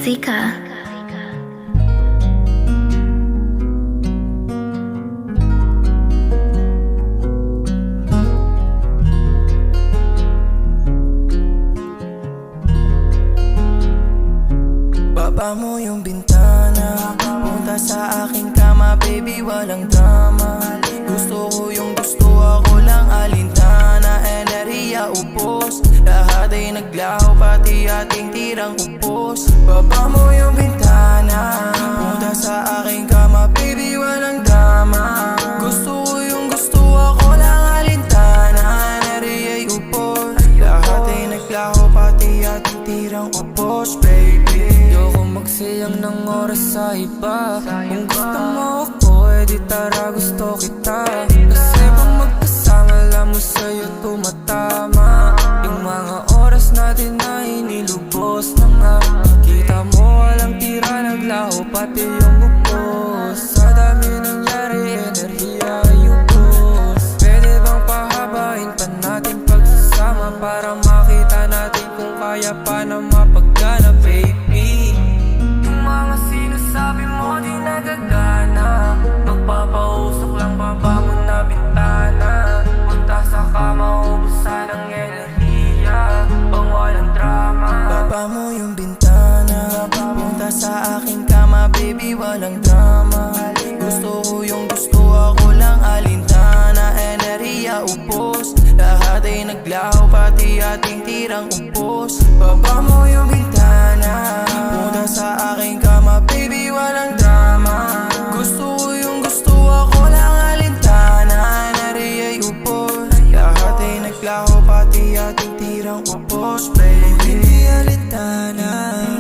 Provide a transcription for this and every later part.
Zika. Baba mo yung bintana, punta sa aking kama, baby, walang drama. Gusto ko yung gusto, ako lang alintana. Enerhiya upos, lahat ay naglaho, pati ating tirang upos. Baba mo yung bintana, punta sa aking kama, baby, walang drama. Gusto ko yung gusto, ako lang alintana. Enerhiya upos, lahat ay naglaho, pati ating tirang upos, baby. Magsayang ng oras sa iba. Kung gusto mo ako, edi tara, gusto kita. Kasi pag magkasama, alam mo sa'yo tumatama. Yung mga oras natin na inilubos na nga. Kita mo walang tira, naglaho pati yung upos. Sa dami nangyari, enerhiya ayubos. Pwede bang pahabain pa natin pagsasama, para makita natin kung kaya pa na mapagana, baby. Mga sinasabi mo di nagagana, magpapausok lang baba mo na bintana. Punta sa kama, ubusan ng enerhiya, pang walang drama. Baba mo yung bintana, punta sa aking kama, baby, walang drama. Gusto ko yung gusto, ako lang alintana. Enerhiya upos, lahat ay naglaho, pati ating tirang upos. Baba mo yung bintana, punta sa aking kama, baby, walang drama. Gusto ko yung gusto, ako lang alintana. Enerhiya upos, lahat ay naglaho, pati ating tirang upos, baby. Hindi alintana,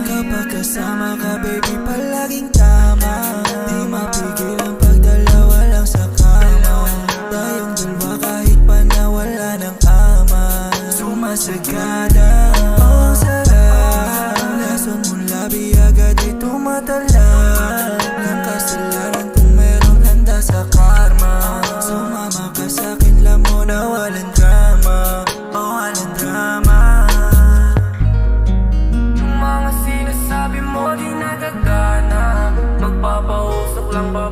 kapag kasama ka, baby, palaging tama. Di mapigil ang pagdalawa lang sa kama. Tayong dalawa kahit pa nawala ng ama. Sumasagana, ang sarap. Lason mong labi agad ay tumatala. Ng kasalanan kung meron handa sa karma. Sumama ka sa'kin, alam mo na walang drama. Oh, walang drama. Yung mga sinasabi mo di nagagana, magpapausok lang ba